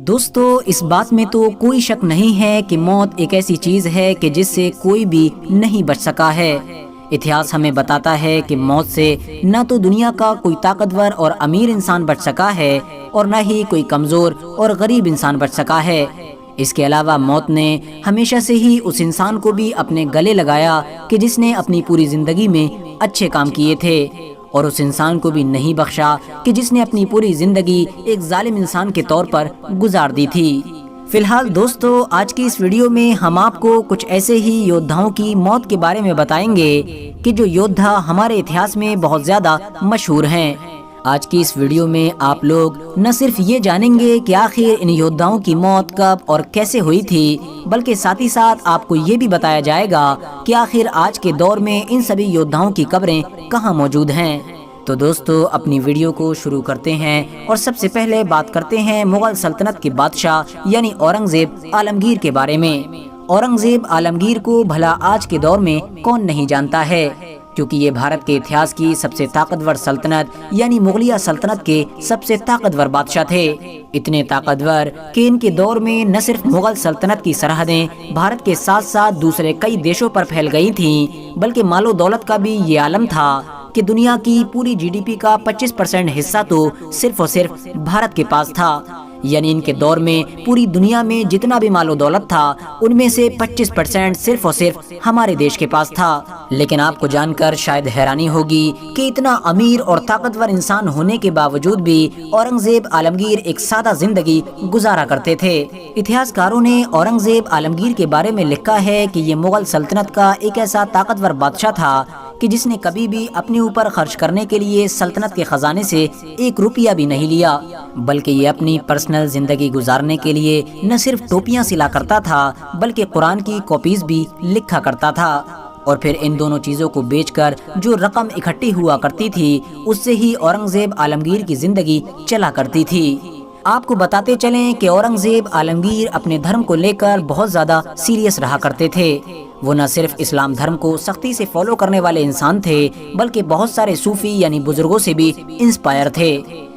दोस्तों, इस बात में तो कोई शक नहीं है कि मौत एक ऐसी चीज़ है कि जिससे कोई भी नहीं बच सका है। इतिहास हमें बताता है कि मौत से न तो दुनिया का कोई ताकतवर और अमीर इंसान बच सका है और न ही कोई कमज़ोर और गरीब इंसान बच सका है। इसके अलावा मौत ने हमेशा से ही उस इंसान को भी अपने गले लगाया कि जिसने अपनी पूरी ज़िंदगी में अच्छे काम किए थे, और उस इंसान को भी नहीं बख्शा कि जिसने अपनी पूरी जिंदगी एक जालिम इंसान के तौर पर गुजार दी थी। फिलहाल दोस्तों, आज की इस वीडियो में हम आपको कुछ ऐसे ही योद्धाओं की मौत के बारे में बताएंगे कि जो योद्धा हमारे इतिहास में बहुत ज़्यादा मशहूर हैं। आज की इस वीडियो में आप लोग न सिर्फ ये जानेंगे कि आखिर इन योद्धाओं की मौत कब और कैसे हुई थी, बल्कि साथ ही साथ आपको ये भी बताया जाएगा कि आखिर आज के दौर में इन सभी योद्धाओं की कब्रें कहाँ मौजूद हैं। तो दोस्तों, अपनी वीडियो को शुरू करते हैं और सबसे पहले बात करते हैं मुगल सल्तनत के बादशाह यानी औरंगजेब आलमगीर के बारे में। औरंगजेब आलमगीर को भला आज के दौर में कौन नहीं जानता है, क्योंकि ये भारत के इतिहास की सबसे ताकतवर सल्तनत यानी मुगलिया सल्तनत के सबसे ताकतवर बादशाह थे। इतने ताकतवर कि इनके दौर में न सिर्फ मुगल सल्तनत की सरहदें भारत के साथ साथ दूसरे कई देशों पर फैल गई थीं, बल्कि मालो दौलत का भी ये आलम था कि दुनिया की पूरी जीडीपी का 25% हिस्सा तो सिर्फ और सिर्फ भारत के पास था। यानी इनके दौर में पूरी दुनिया में जितना भी मालो दौलत था, उनमें से 25% सिर्फ और सिर्फ हमारे देश के पास था। लेकिन आपको जानकर शायद हैरानी होगी कि इतना अमीर और ताकतवर इंसान होने के बावजूद भी औरंगजेब आलमगीर एक सादा जिंदगी गुजारा करते थे। इतिहासकारों ने औरंगजेब आलमगीर के बारे में लिखा है कि ये मुगल सल्तनत का एक ऐसा ताकतवर बादशाह था कि जिसने कभी भी अपने ऊपर खर्च करने के लिए सल्तनत के खजाने से 1 रुपया भी नहीं लिया, बल्कि ये अपनी पर्सनल जिंदगी गुजारने के लिए न सिर्फ टोपियां सिला करता था, बल्कि कुरान की कॉपीज भी लिखा करता था। और फिर इन दोनों चीज़ों को बेचकर जो रकम इकट्ठी हुआ करती थी, उससे ही औरंगजेब आलमगीर की जिंदगी चला करती थी। आपको बताते चलें कि औरंगजेब आलमगीर अपने धर्म को लेकर बहुत ज़्यादा सीरियस रहा करते थे। वो न सिर्फ इस्लाम धर्म को सख्ती से फॉलो करने वाले इंसान थे, बल्कि बहुत सारे सूफी यानी बुजुर्गों से भी इंस्पायर थे।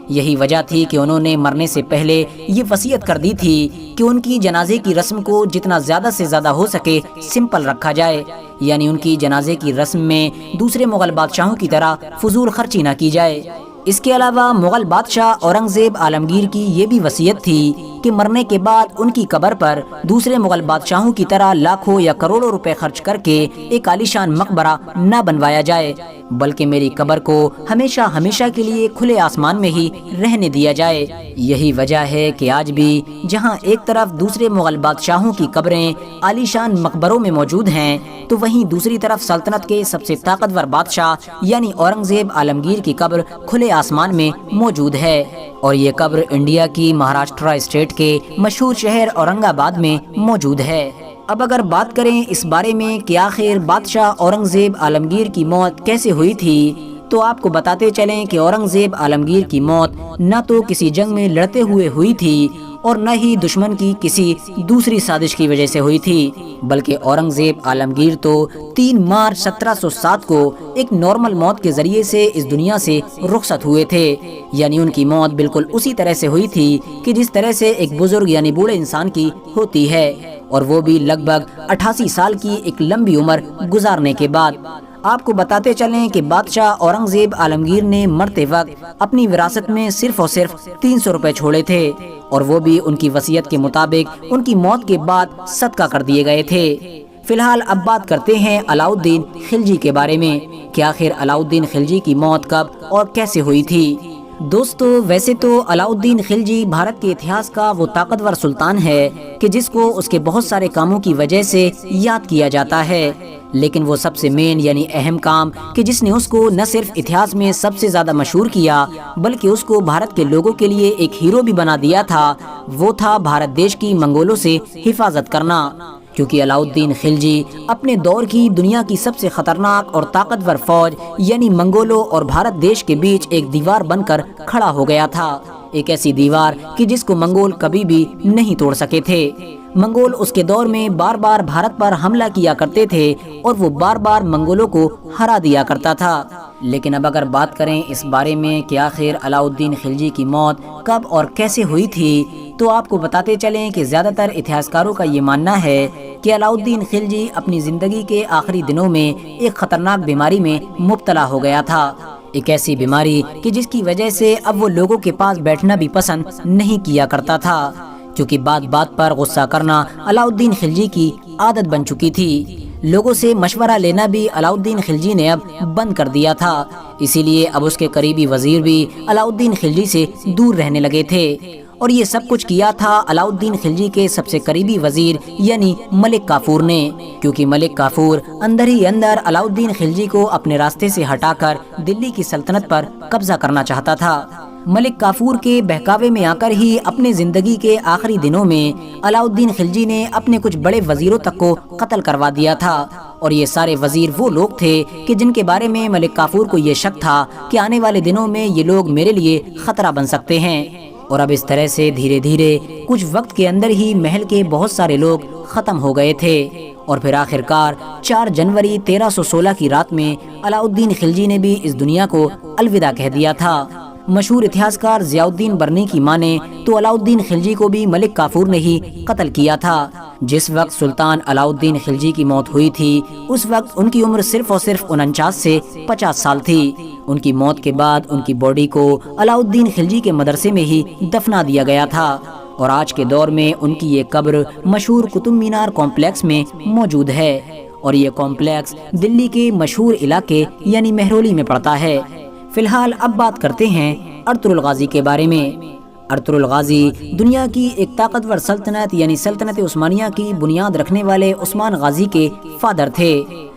यही वजह थी कि उन्होंने मरने से पहले ये वसीयत कर दी थी कि उनकी जनाजे की रस्म को जितना ज़्यादा से ज़्यादा हो सके सिंपल रखा जाए, यानी उनकी जनाजे की रस्म में दूसरे मुगल बादशाहों की तरह फजूल खर्ची न की जाए। इसके अलावा मुगल बादशाह औरंगजेब आलमगीर की ये भी वसीयत थी कि मरने के बाद उनकी कब्र पर दूसरे मुगल बादशाहों की तरह लाखों या करोड़ों रुपए खर्च करके एक आलीशान मकबरा न बनवाया जाए, बल्कि मेरी कब्र को हमेशा हमेशा के लिए खुले आसमान में ही रहने दिया जाए। यही वजह है कि आज भी जहां एक तरफ दूसरे मुगल बादशाहों की कब्रें आलीशान मकबरों में मौजूद हैं, तो वहीं दूसरी तरफ सल्तनत के सबसे ताकतवर बादशाह यानी औरंगजेब आलमगीर की कब्र खुले आसमान में मौजूद है। और ये कब्र इंडिया की महाराष्ट्र स्टेट के मशहूर शहर औरंगाबाद में मौजूद है। अब अगर बात करें इस बारे में कि आखिर बादशाह औरंगजेब आलमगीर की मौत कैसे हुई थी, तो आपको बताते चलें कि औरंगजेब आलमगीर की मौत न तो किसी जंग में लड़ते हुए हुई थी और न ही दुश्मन की किसी दूसरी साजिश की वजह से हुई थी, बल्कि औरंगजेब आलमगीर तो 3 मार्च 1707 को एक नॉर्मल मौत के जरिए से इस दुनिया से रुखसत हुए थे। यानी उनकी मौत बिल्कुल उसी तरह से हुई थी कि जिस तरह से एक बुजुर्ग यानी बूढ़े इंसान की होती है, और वो भी लगभग 88 साल की एक लंबी उम्र गुजारने के बाद। आपको बताते चलें कि बादशाह औरंगजेब आलमगीर ने मरते वक्त अपनी विरासत में सिर्फ और सिर्फ 300 रुपए छोड़े थे, और वो भी उनकी वसीयत के मुताबिक उनकी मौत के बाद सदका कर दिए गए थे। फिलहाल अब बात करते हैं अलाउद्दीन खिलजी के बारे में कि आखिर अलाउद्दीन खिलजी की मौत कब और कैसे हुई थी। दोस्तों, वैसे तो अलाउद्दीन खिलजी भारत के इतिहास का वो ताकतवर सुल्तान है कि जिसको उसके बहुत सारे कामों की वजह से याद किया जाता है, लेकिन वो सबसे मेन यानी अहम काम कि जिसने उसको न सिर्फ इतिहास में सबसे ज़्यादा मशहूर किया, बल्कि उसको भारत के लोगों के लिए एक हीरो भी बना दिया था, वो था भारत देश की मंगोलों से हिफाजत करना। क्योंकि अलाउद्दीन खिलजी अपने दौर की दुनिया की सबसे खतरनाक और ताकतवर फौज यानी मंगोलों और भारत देश के बीच एक दीवार बनकर खड़ा हो गया था। एक ऐसी दीवार कि जिसको मंगोल कभी भी नहीं तोड़ सके थे। मंगोल उसके दौर में बार बार भारत पर हमला किया करते थे और वो बार बार मंगोलों को हरा दिया करता था। لیکن اب اگر بات کریں اس بارے میں کہ آخر علاؤالدین خلجی کی موت کب اور کیسے ہوئی تھی، تو آپ کو بتاتے چلیں کہ زیادہ تر اتہاسکاروں کا یہ ماننا ہے کہ علاؤالدین خلجی اپنی زندگی کے آخری دنوں میں ایک خطرناک بیماری میں مبتلا ہو گیا تھا، ایک ایسی بیماری کہ جس کی وجہ سے اب وہ لوگوں کے پاس بیٹھنا بھی پسند نہیں کیا کرتا تھا، کیونکہ بات بات پر غصہ کرنا علاؤالدین خلجی کی عادت بن چکی تھی۔ لوگوں سے مشورہ لینا بھی علاؤالدین خلجی نے اب بند کر دیا تھا، اسی لیے اب اس کے قریبی وزیر بھی علاؤالدین خلجی سے دور رہنے لگے تھے، اور یہ سب کچھ کیا تھا علاؤالدین خلجی کے سب سے قریبی وزیر یعنی ملک کافور نے، کیونکہ ملک کافور اندر ہی اندر علاؤالدین خلجی کو اپنے راستے سے ہٹا کر دلی کی سلطنت پر قبضہ کرنا چاہتا تھا۔ ملک کافور کے بہکاوے میں آ کر ہی اپنے زندگی کے آخری دنوں میں علاؤالدین خلجی نے اپنے کچھ بڑے وزیروں تک کو قتل کروا دیا تھا، اور یہ سارے وزیر وہ لوگ تھے کہ جن کے بارے میں ملک کافور کو یہ شک تھا کہ آنے والے دنوں میں یہ لوگ میرے لیے خطرہ بن سکتے ہیں۔ اور اب اس طرح سے دھیرے دھیرے کچھ وقت کے اندر ہی محل کے بہت سارے لوگ ختم ہو گئے تھے، اور پھر آخرکار 4 جنوری 1316 کی رات میں علاؤالدین خلجی نے بھی اس دنیا کو الوداع کہہ دیا تھا۔ مشہور اتہاسکار ضیاء الدین برنی کی مانے تو علاؤالدین خلجی کو بھی ملک کافور نے ہی قتل کیا تھا۔ جس وقت سلطان علاؤالدین خلجی کی موت ہوئی تھی اس وقت ان کی عمر صرف اور صرف 49 سے 50 سال تھی۔ ان کی موت کے بعد ان کی باڈی کو علاؤالدین خلجی کے مدرسے میں ہی دفنا دیا گیا تھا، اور آج کے دور میں ان کی یہ قبر مشہور قطب مینار کمپلیکس میں موجود ہے، اور یہ کمپلیکس دلی کے مشہور علاقے یعنی مہرولی میں پڑتا ہے۔ فی الحال اب بات کرتے ہیں ارطغرل غازی کے بارے میں۔ ارطغرل غازی دنیا کی ایک طاقتور سلطنت یعنی سلطنت عثمانیہ کی بنیاد رکھنے والے عثمان غازی کے فادر تھے۔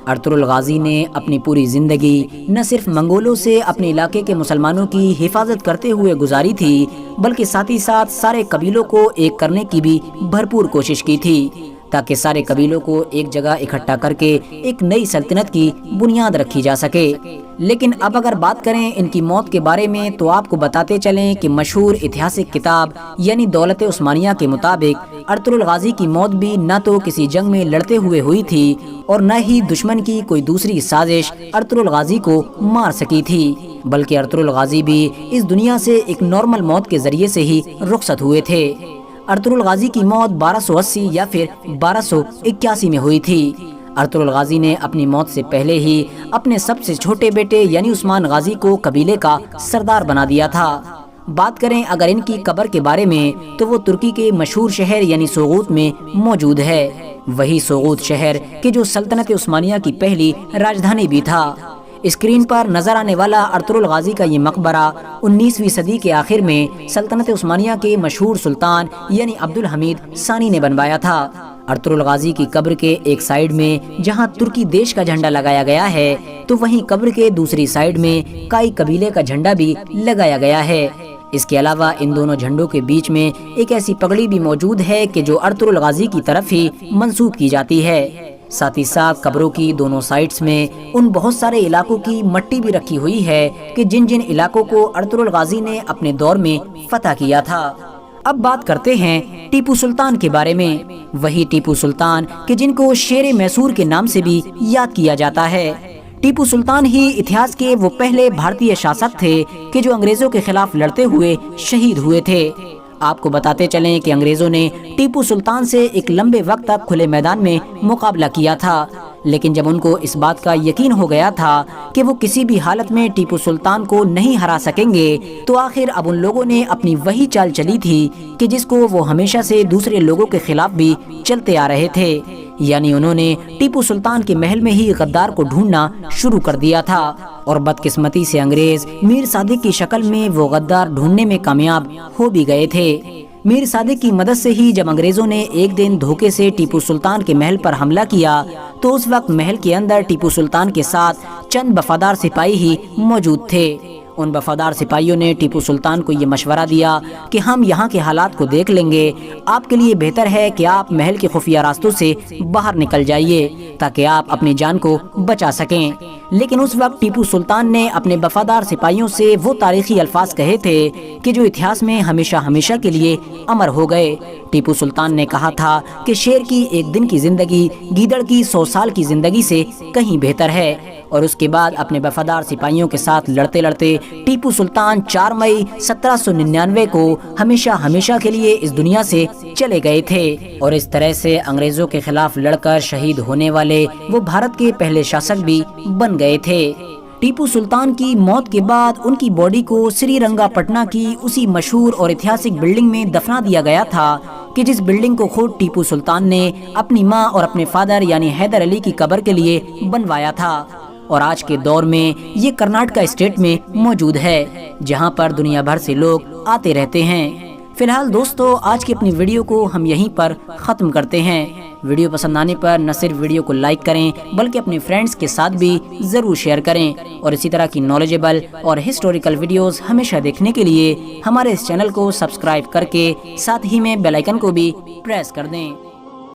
ارطغرل غازی نے اپنی پوری زندگی نہ صرف منگولوں سے اپنے علاقے کے مسلمانوں کی حفاظت کرتے ہوئے گزاری تھی، بلکہ ساتھ ہی ساتھ سارے قبیلوں کو ایک کرنے کی بھی بھرپور کوشش کی تھی، تاکہ سارے قبیلوں کو ایک جگہ اکٹھا کر کے ایک نئی سلطنت کی بنیاد رکھی جا سکے۔ لیکن اب اگر بات کریں ان کی موت کے بارے میں تو آپ کو بتاتے چلیں کہ مشہور اتہاسک کتاب یعنی دولت عثمانیہ کے مطابق ارطغرل غازی کی موت بھی نہ تو کسی جنگ میں لڑتے ہوئے ہوئی تھی، اور نہ ہی دشمن کی کوئی دوسری سازش ارطغرل غازی کو مار سکی تھی، بلکہ ارطغرل غازی بھی اس دنیا سے ایک نارمل موت کے ذریعے سے ہی رخصت ہوئے تھے۔ ارطغرل غازی کی موت 1280 یا پھر 1281 میں ہوئی تھی۔ ارطغرل غازی نے اپنی موت سے پہلے ہی اپنے سب سے چھوٹے بیٹے یعنی عثمان غازی کو قبیلے کا سردار بنا دیا تھا۔ بات کریں اگر ان کی قبر کے بارے میں تو وہ ترکی کے مشہور شہر یعنی سوغوت میں موجود ہے، وہی سوغوت شہر کہ جو سلطنت عثمانیہ کی پہلی راجدھانی بھی تھا۔ اسکرین پر نظر آنے والا ارطغرل غازی کا یہ مقبرہ 19ویں صدی کے آخر میں سلطنت عثمانیہ کے مشہور سلطان یعنی عبدالحمید ثانی نے بنوایا تھا۔ ارطغرل غازی کی قبر کے ایک سائیڈ میں جہاں ترکی دیش کا جھنڈا لگایا گیا ہے تو وہیں قبر کے دوسری سائیڈ میں کائی قبیلے کا جھنڈا بھی لگایا گیا ہے۔ اس کے علاوہ ان دونوں جھنڈوں کے بیچ میں ایک ایسی پگڑی بھی موجود ہے کہ جو ارطغرل غازی کی طرف ہی منسوب کی جاتی ہے۔ ساتھ ہی ساتھ قبروں کی دونوں سائڈز میں ان بہت سارے علاقوں کی مٹی بھی رکھی ہوئی ہے کہ جن جن علاقوں کو ارطغرل غازی نے اپنے دور میں فتح کیا تھا۔ اب بات کرتے ہیں ٹیپو سلطان کے بارے میں، وہی ٹیپو سلطان کہ جن کو شیر میسور کے نام سے بھی یاد کیا جاتا ہے۔ ٹیپو سلطان ہی اتہاس کے وہ پہلے بھارتی شاسک تھے کہ جو انگریزوں کے خلاف لڑتے ہوئے شہید ہوئے تھے۔ آپ کو بتاتے چلیں کہ انگریزوں نے ٹیپو سلطان سے ایک لمبے وقت تک کھلے میدان میں مقابلہ کیا تھا، لیکن جب ان کو اس بات کا یقین ہو گیا تھا کہ وہ کسی بھی حالت میں ٹیپو سلطان کو نہیں ہرا سکیں گے تو آخر اب ان لوگوں نے اپنی وہی چال چلی تھی کہ جس کو وہ ہمیشہ سے دوسرے لوگوں کے خلاف بھی چلتے آ رہے تھے، یعنی انہوں نے ٹیپو سلطان کے محل میں ہی غدار کو ڈھونڈنا شروع کر دیا تھا، اور بدقسمتی سے انگریز میر صادق کی شکل میں وہ غدار ڈھونڈنے میں کامیاب ہو بھی گئے تھے۔ میر صادق کی مدد سے ہی جب انگریزوں نے ایک دن دھوکے سے ٹیپو سلطان کے محل پر حملہ کیا تو اس وقت محل کے اندر ٹیپو سلطان کے ساتھ چند وفادار سپاہی ہی موجود تھے۔ उन वफादार सिपाहियों ने टीपू सुल्तान को ये मशवरा दिया कि हम यहाँ के हालात को देख लेंगे, आपके लिए बेहतर है कि आप महल के खुफिया रास्तों से बाहर निकल जाइए ताकि आप अपनी जान को बचा सकें। लेकिन उस वक्त टीपू सुल्तान ने अपने वफादार सिपाहियों से वो तारीखी अल्फाज कहे थे कि जो इतिहास में हमेशा हमेशा के लिए अमर हो गए। टीपू सुल्तान ने कहा था कि शेर की एक दिन की जिंदगी गीदड़ की 100 साल की जिंदगी से कहीं बेहतर है। और उसके बाद अपने वफादार सिपाहियों के साथ लड़ते लड़ते टीपू सुल्तान 4 मई 1799 को हमेशा हमेशा के लिए इस दुनिया से चले गए थे। और इस तरह से अंग्रेजों के खिलाफ लड़कर शहीद होने वाले वो भारत के पहले शासक भी बन गए थे। टीपू सुल्तान की मौत के बाद उनकी बॉडी को श्रीरंगापटना की उसी मशहूर और ऐतिहासिक बिल्डिंग में दफना दिया गया था कि जिस बिल्डिंग को खुद टीपू सुल्तान ने अपनी माँ और अपने फादर यानी हैदर अली की कब्र के लिए बनवाया था। और आज के दौर में ये कर्नाटका स्टेट में मौजूद है, जहाँ पर दुनिया भर से लोग आते रहते हैं। फिलहाल दोस्तों, आज की अपनी वीडियो को हम यहीं पर ख़त्म करते हैं। वीडियो पसंद आने पर न सिर्फ वीडियो को लाइक करें बल्कि अपने फ्रेंड्स के साथ भी ज़रूर शेयर करें। और इसी तरह की नॉलेजेबल और हिस्टोरिकल वीडियोस हमेशा देखने के लिए हमारे इस चैनल को सब्सक्राइब करके साथ ही में बेल आइकन को भी प्रेस कर दें।